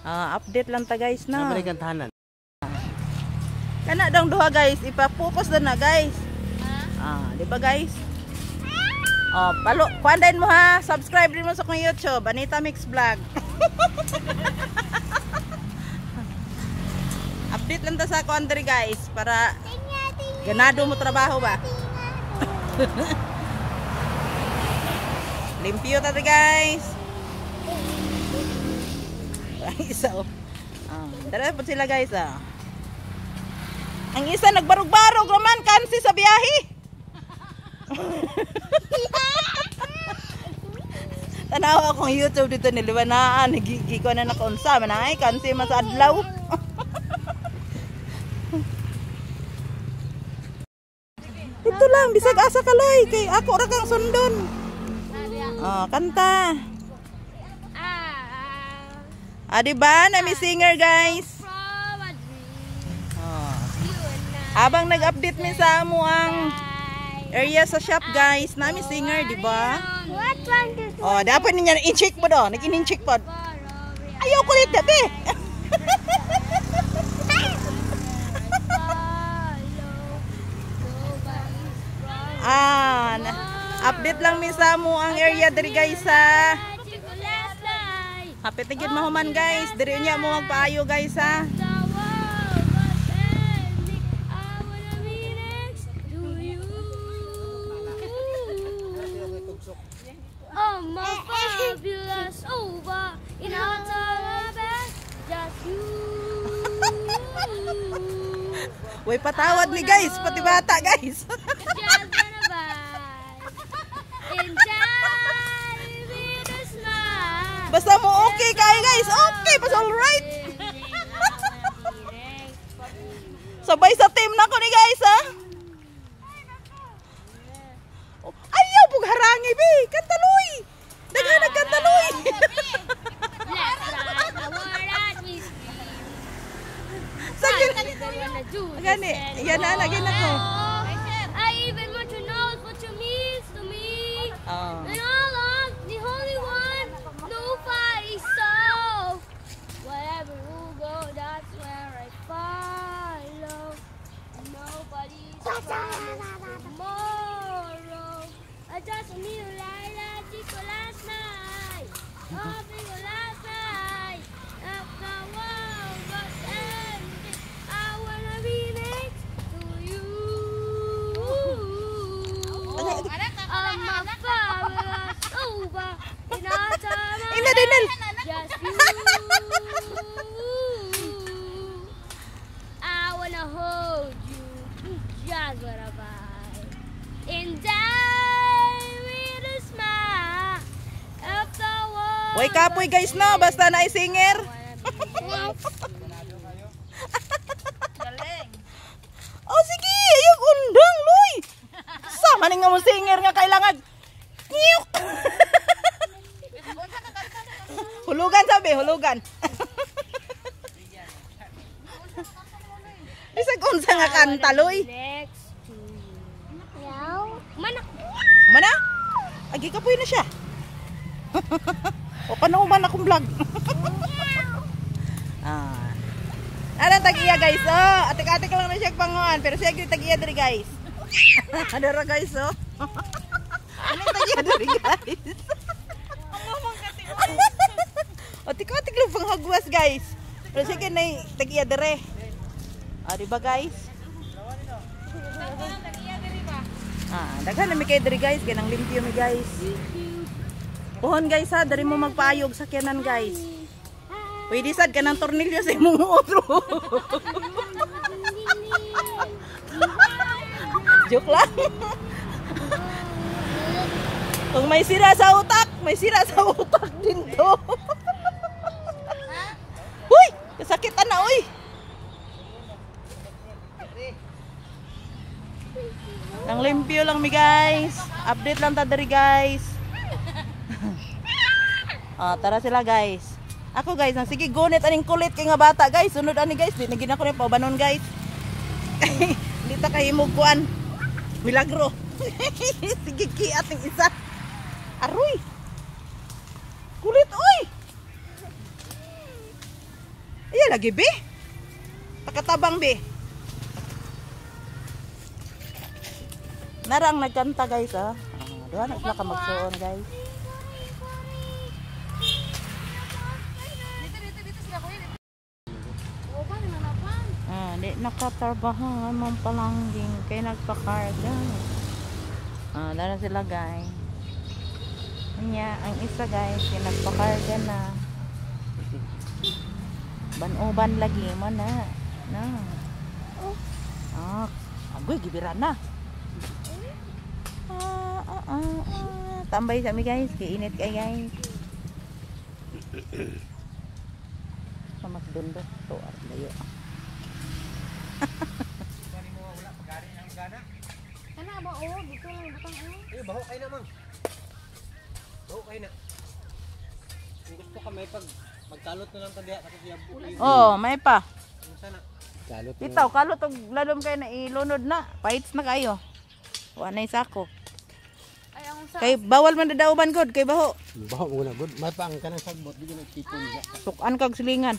Update lang ta guys na. Nabalikan tahanan. Kana dong duha guys, ipa-focus na guys. Di ba guys? Kuandain mo ha, subscribe din mo sa kong YouTube, Anita Mix Vlog. Update lang ta sa kuandri guys, para ganado mo trabaho ba? Limpyo tadi guys. Isa dara po sila guys Ang isa nagbarog-barog naman kansi sa biyahe. Tanaw akong YouTube dito niliwanaan, nagigiko na nakunsa man ay kansi mas adlaw. Ito lang bisag asa kaloy kay ako ra kang sundon. Kanta. Diba? Nami singer guys. Habang nag-update mi sa amo ang area sa shop guys, nami singer, diba? Dapat niya in-check mo do. Nag-in-check po. Ayaw kulit dabi. Update lang mi sa amo ang area diri guys ha. Hapit tigid mahuman guys, diri niya mo magpaayo guys ha. Fabulous over in our best, just you. Way patawad ni guys, pati bata guys. Just gonna buy. Enjoy with a smile. Basta mo okay kay guys, okay, basta alright. Sabay sa team na ko ni guys ha. Ayaw pug harangi bi, kantaloy. Daghanag kantaloy. Gani, yan na lagi na ko. I even want to know what you mean to me. And all along, the Holy One, nobody saw. Wherever you go, that's where I follow. Nobody's tomorrow. I just knew like that last night. Nothing last night. After a while, but ending, I wanna be next to you. I'm a fabulous over in our time. Just you. I wanna hold you. Just what I buy. And die with a smile. After all. Way kapoy guys no, basta na singer. Sige, ayog undang loy. Sama ni nga mo singer nga kailangan. Hulugan sabi, hulugan. Bisag unsa nga kanta loy. Next to you. Mana? Agi kapoy na siya. O panuman akong vlog. Anong tag-iya guys? Atik-atik lang na siya panguan. Pero siya tag-iya diri guys. Adara guys Anong tag-iya diri guys? Atik-atik lang panghagwas guys. Pero siya na tag-iya diri. Diba guys? Daghan na mi kay diri guys. Ganang limpyo mi guys. Pohon guys ha, dari mo magpaayog sa kyanan guys. Pwede sad ka ng tornilyo sa imong utro. Joke lang. Kung may sira sa utak, may sira sa utak din to. Uy, kasakitan na uy. Ang limpyo lang mi guys. Update lang ta dari guys. Tara sila guys. Ako guys, sige gunit aning kulit kay nga bata guys. Sunod ani guys, di nagina ko ni pabanon guys. Dito kay himugkuan. Milagro. Sige ki ating isa. Aroy. Kulit oy. lagi be. Pakatabang be. Narang nagkanta guys ah. Duha na sila ka magsuon guys. Di nakatarbahan mong palangging kay nagpakarga. Dala sila guys. Kanya, ang isa guys, yung nagpakarga na. Ban-uban lagi mo na. Agoy, gibiran na. Tambay sa mi guys, kiinit kay guys. Mas dundot to at layo. Kana ba dito lang butang Baho kayo na, Mang. Baho kayo na. Kung gusto ka may magkalot na lang tadiya kasi siya Oh, may pa. sana. Bitaw, kalot og lalom kayo na ilunod na. Paits na kayo. Wa na isako. Ay ang sa Kay bawal man dadauban god kay baho. Baho mo na good. May pang kanang sagbot di na tipon niya. Sukan kag silingan.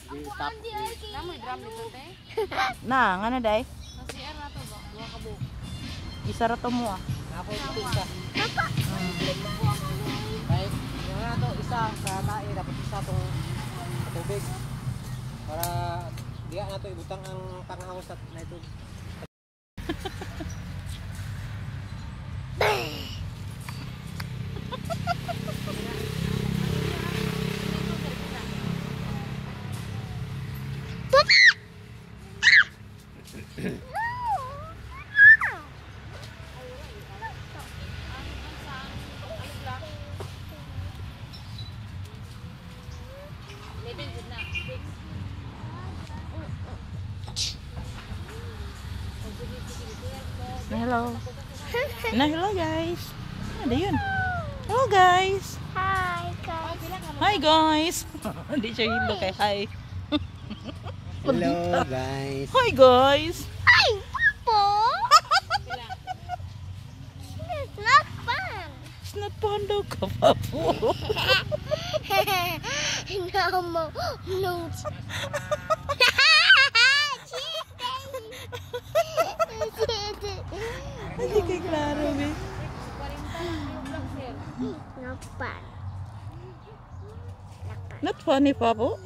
namoy drum dito te. Na, ngano day? Sa CR na to ba? Duha ka buok. Isa ra to mo ah. Ako ito isa. Kay yung na to isa sa tae dapat isa tong tubig. Para diya na to ibutang ang panghawas at na ito. Hello. Hello guys. Ano yun? Hello guys. Hi guys. Hi guys. Hindi siya hilo kay hi. Hello guys. Hi guys. Hi, Papo. It's not fun. It's not fun daw ka pa po. No. Hindi kay klaro be. Not fun. Not funny pa po.